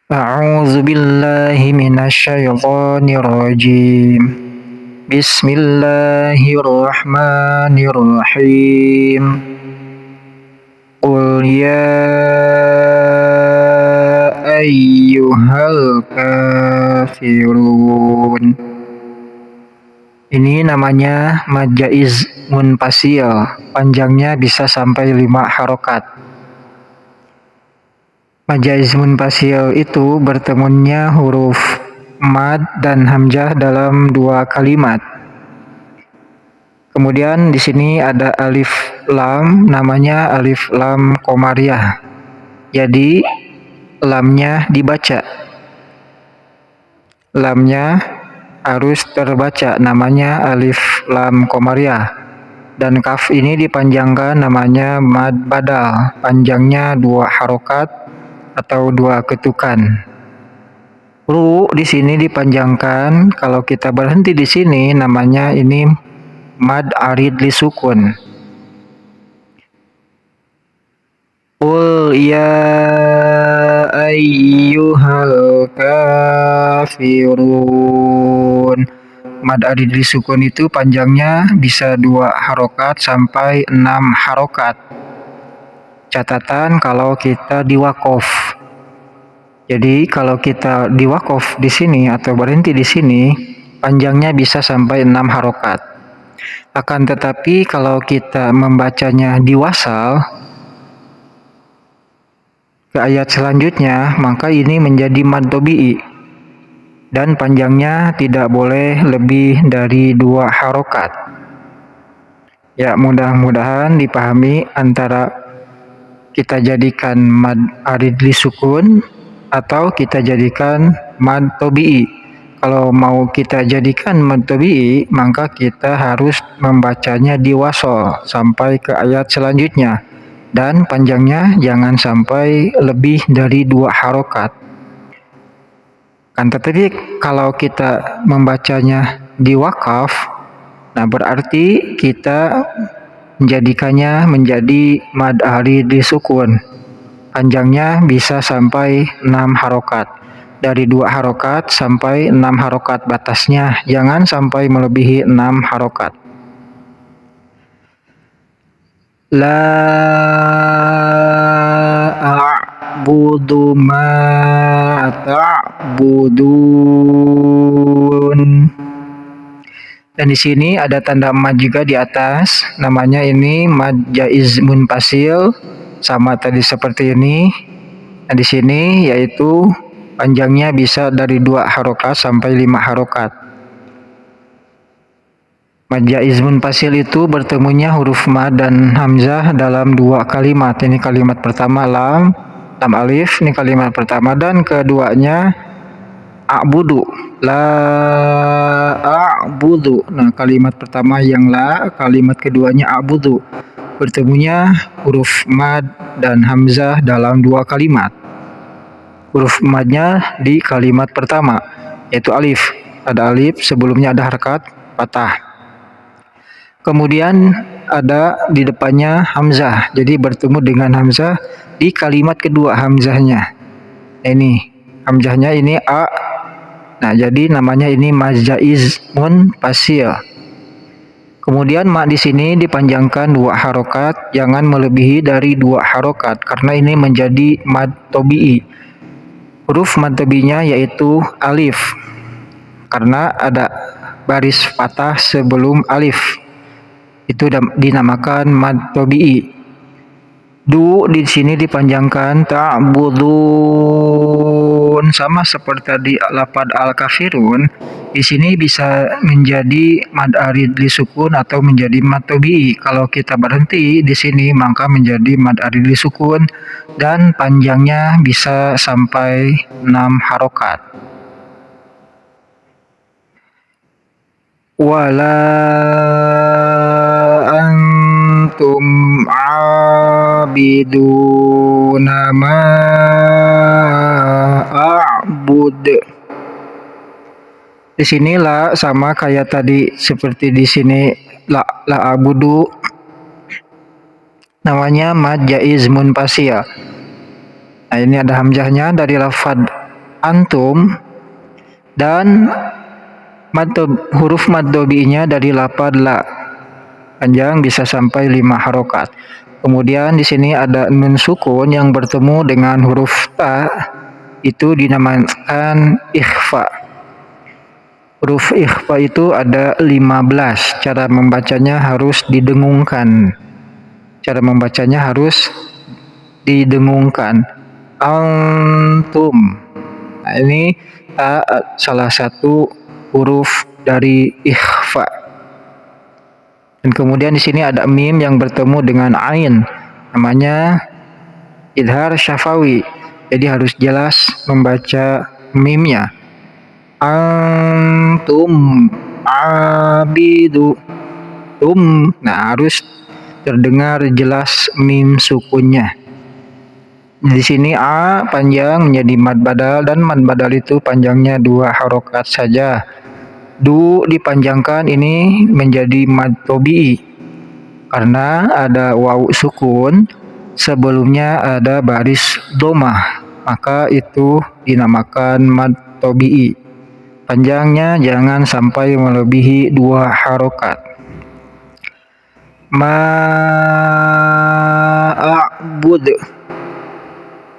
أعوذ بالله من الشيطان الرجيم بسم الله الرحمن الرحيم قل يا أيها الكافرون. Ini namanya mad jaiz munfasil, panjangnya bisa sampai 5 harokat. Mad jaiz munfasil itu bertemunya huruf mad dan hamzah dalam 2 kalimat. Kemudian di sini ada alif lam, namanya alif lam komariah. Jadi lamnya dibaca. Lamnya harus terbaca, namanya alif lam komariah. Dan kaf ini dipanjangkan, namanya mad badal, panjangnya 2 harokat atau 2 ketukan. Ru di sini dipanjangkan, kalau kita berhenti di sini namanya ini mad arid li sukun. Qul ya ayyuhal kafirun. Mad arid li sukun itu panjangnya bisa 2 harokat sampai 6 harokat. Catatan kalau kita diwakof. Jadi kalau kita diwakof di sini atau berhenti di sini, panjangnya bisa sampai 6 harokat. Akan tetapi kalau kita membacanya di wasal ke ayat selanjutnya, maka ini menjadi mad tobi'i dan panjangnya tidak boleh lebih dari 2 harokat. Ya, mudah-mudahan dipahami antara kita jadikan mad arid li sukun atau kita jadikan mad tobi'i. Kalau mau kita jadikan mad tobi'i, maka kita harus membacanya di wasol sampai ke ayat selanjutnya. Dan panjangnya jangan sampai lebih dari 2 harokat. Kan tetapi kalau kita membacanya di wakaf, nah berarti kita menjadikannya menjadi mad arid li sukun. Panjangnya bisa sampai 6 harokat. Dari 2 harokat sampai 6 harokat batasnya, jangan sampai melebihi 6 harokat. La a'budu ma ta'budun. Dan di sini ada tanda mad juga di atas, namanya ini mad jaiz munfasil, sama tadi seperti ini. Nah di sini yaitu panjangnya bisa dari 2 harokat sampai 5 harokat. Mad jaiz munfasil itu bertemunya huruf mad dan hamzah dalam 2 kalimat. Ini kalimat pertama lam alif, ini kalimat pertama, dan keduanya a'budu, la a'budu. Nah kalimat pertama yang la, kalimat keduanya a'budu, bertemunya huruf mad dan hamzah dalam 2 kalimat. Huruf madnya di kalimat pertama, yaitu alif. Ada alif, sebelumnya ada harakat patah. Kemudian ada di depannya hamzah, jadi bertemu dengan hamzah di kalimat kedua hamzahnya. Ini hamzahnya ini a. Nah, jadi namanya ini mad jaiz munfasil. Kemudian ma di sini dipanjangkan 2 harokat, jangan melebihi dari 2 harokat karena ini menjadi mad tobi'i. Huruf mad tobi'inya yaitu alif, karena ada baris patah sebelum alif. Itu dinamakan mad tobi'i. Du di sini dipanjangkan ta'budun, sama seperti tadi lafad al-kafirun. Di sini bisa menjadi mad arid li sukun atau menjadi mad tobi'i. Kalau kita berhenti di sini maka menjadi mad arid li sukun dan panjangnya bisa sampai 6 harokat. Wala antum abiduna ma a'bud. Di sini la sama kayak tadi seperti di sini la a'budu, namanya mad jaiz munfasil. Nah ini ada hamzahnya dari lafad antum, dan huruf mad tabi'inya dari lafaz la, panjang bisa sampai 5 harokat. Kemudian di sini ada nun sukun yang bertemu dengan huruf ta, itu dinamakan ikhfa. Huruf ikhfa itu ada 15. Cara membacanya harus didengungkan. Antum. Nah, ini salah satu huruf dari ikhfa. Dan kemudian di sini ada mim yang bertemu dengan ain, namanya idhar syafawi. Jadi harus jelas membaca mimnya. Antum abidu tum. Nah, harus terdengar jelas mim sukunnya. Di sini a panjang menjadi mad badal, dan mad badal itu panjangnya 2 harokat saja. Du dipanjangkan ini menjadi mad tabi'i karena ada wawu sukun, sebelumnya ada baris dhammah, maka itu dinamakan mad tabi'i. Panjangnya jangan sampai melebihi 2 harokat. Ma'abud.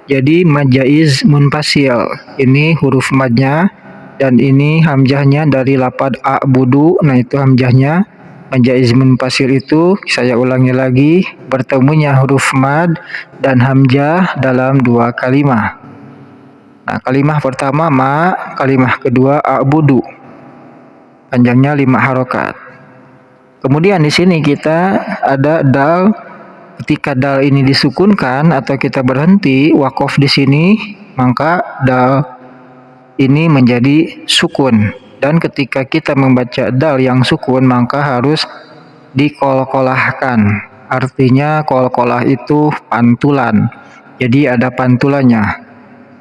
Jadi mad jaiz munfasil. Ini huruf madnya, dan ini hamzahnya dari lafaz a'budu. Nah, itu hamzahnya. Mad jaiz munfasil itu, saya ulangi lagi, bertemunya huruf mad dan hamzah dalam 2 kalimah. Nah, kalimah pertama ma, kalimah kedua a'budu. Panjangnya 5 harokat. Kemudian di sini kita ada dal. Ketika dal ini disukunkan atau kita berhenti wakof di sini, maka dal ini menjadi sukun. Dan ketika kita membaca dal yang sukun, maka harus dikolkolahkan. Artinya kolkolah itu pantulan. Jadi ada pantulannya.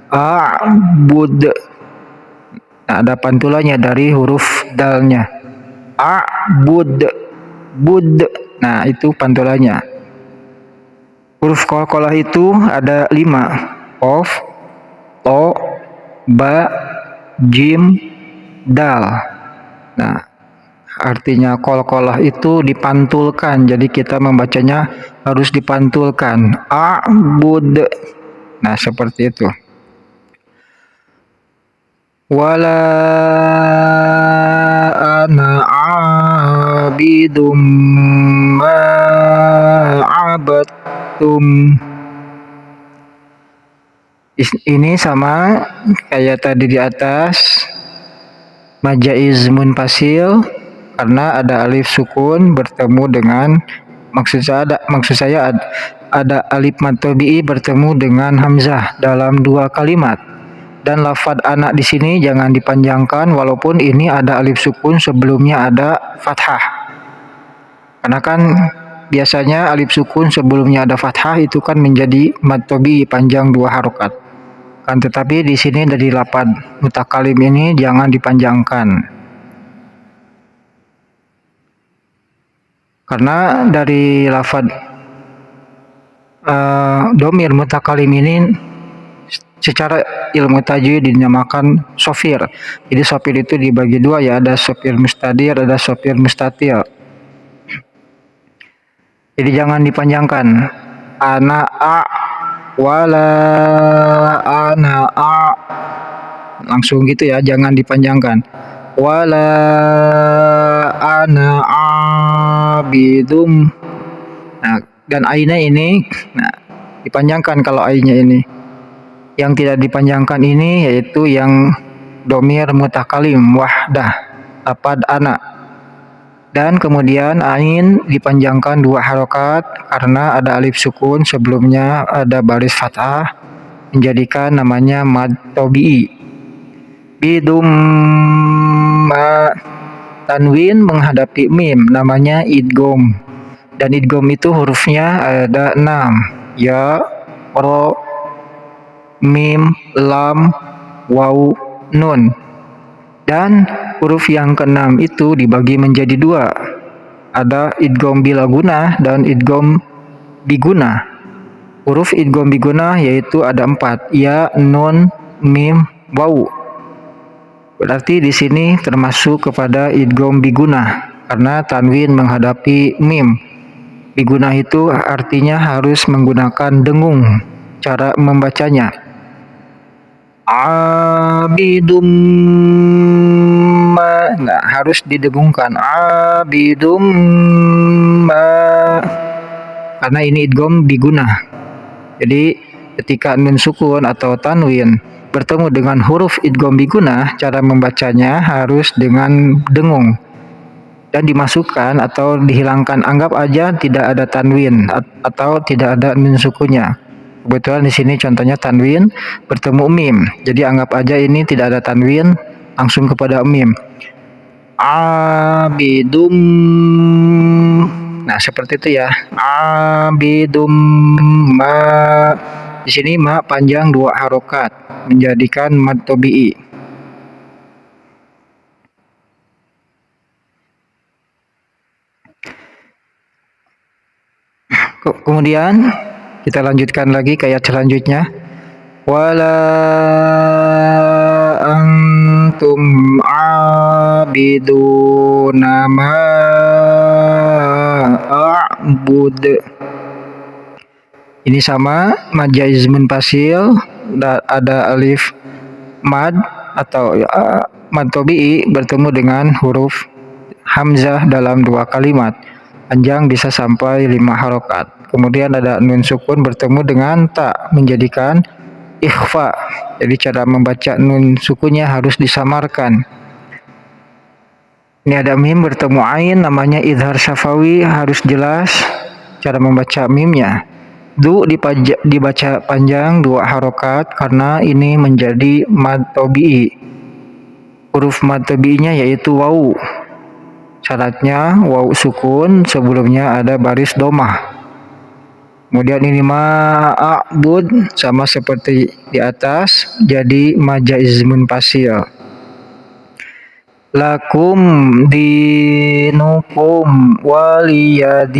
A'bud. Nah, ada pantulannya dari huruf dalnya. A'bud. Bud. Nah, itu pantulannya. Huruf kolkolah itu ada 5. Qaf, to, ba, jim, dal. Nah, artinya kolkolah itu dipantulkan. Jadi kita membacanya harus dipantulkan. A'bud. Nah, seperti itu. Wala ana abidum ma'abattum. Ini sama kayak tadi di atas, mad jaiz munfasil karena ada alif sukun bertemu dengan, maksud saya ada alif mad tabi'i bertemu dengan hamzah dalam 2 kalimat. Dan lafaz anak di sini jangan dipanjangkan walaupun ini ada alif sukun, sebelumnya ada fathah. Karena kan biasanya alif sukun sebelumnya ada fathah itu kan menjadi mad tabi'i panjang 2 harokat. Kan tetapi di sini dari lafaz mutakalim ini jangan dipanjangkan. Karena dari lafaz domir mutakalim ini secara ilmu tajwid dinamakan sofir. Jadi sofir itu dibagi 2 ya, ada sofir mustadir, ada sofir mustatil. Jadi jangan dipanjangkan. Ana a, wala ana a, langsung gitu ya, jangan dipanjangkan. Wala ana abidum. Nah, dan ainnya ini, nah, dipanjangkan kalau ainnya ini. Yang tidak dipanjangkan ini yaitu yang domir mutakalim wahdah, lafaz anak. Dan kemudian ain dipanjangkan 2 harokat karena ada alif sukun, sebelumnya ada baris fathah, menjadikan namanya mad tabi'i. Bidum ma, tanwin menghadapi mim, namanya idgham. Dan idgham itu hurufnya ada 6. Ya, ro, mim, lam, waw, nun. Dan huruf yang ke-6 itu dibagi menjadi 2. Ada idgham bila gunah dan idgham biguna. Huruf idgham biguna yaitu ada 4. Ya, nun, mim, wau. Berarti di sini termasuk kepada idgham bigunah karena tanwin menghadapi mim. Bigunah itu artinya harus menggunakan dengung cara membacanya. Abidum ma, nah, harus didengungkan. Abidum ma, karena ini idgham bigunah. Jadi ketika nun sukun atau tanwin bertemu dengan huruf idgham bigunah, cara membacanya harus dengan dengung dan dimasukkan atau dihilangkan. Anggap aja tidak ada tanwin atau tidak ada nun sukunnya. Kebetulan di sini contohnya tanwin bertemu mim. Jadi anggap aja ini tidak ada tanwin, langsung kepada mim. Abidum. Nah, seperti itu ya. Abidum ma. Di sini ma panjang 2 harokat menjadikan mad tabi'i. Kemudian kita lanjutkan lagi ke ayat selanjutnya. Wala antum abiduna ma a'bud. Ini sama mad jaiz munfasil, ada alif mad atau mad tabi'i bertemu dengan huruf hamzah dalam 2 kalimat. Panjang bisa sampai 5 harokat. Kemudian ada nun sukun bertemu dengan ta menjadikan ikhfa. Jadi cara membaca nun sukunnya harus disamarkan. Ini ada mim bertemu ain, namanya idhar syafawi, harus jelas cara membaca mimnya. Du dibaca panjang 2 harokat karena ini menjadi mad tabi'i. Huruf mad tabi'inya yaitu wau. Syaratnya wau sukun, sebelumnya ada baris domah. Kemudian ini ma'abud sama seperti di atas, jadi mad jaiz munfasil. Lakum dinukum waliyadin.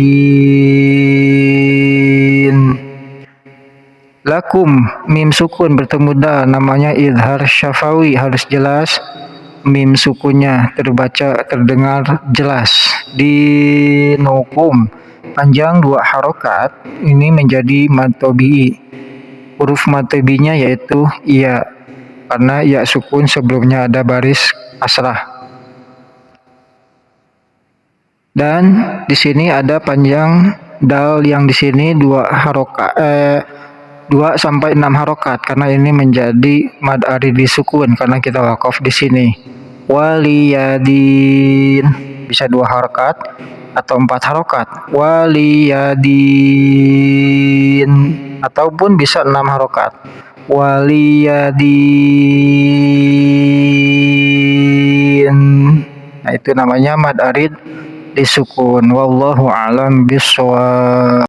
Lakum mim sukun bertemu da, namanya idhar syafawi, harus jelas mim sukunnya terdengar jelas. Dinukum panjang 2 harokat, ini menjadi mad tabi'i. Huruf mad tabi'inya yaitu iya, karena ya sukun sebelumnya ada baris kasrah. Dan di sini ada panjang dal yang di sini 2 harokat, 2 sampai 6 harokat karena ini menjadi mad aridi sukun karena kita wakaf di sini. Waliyadin bisa 2 harokat atau 4 harokat. Waliyadin ataupun bisa 6 harokat. Waliyadin. Nah, itu namanya mad arid disukun. Wallahu a'lam bishawab.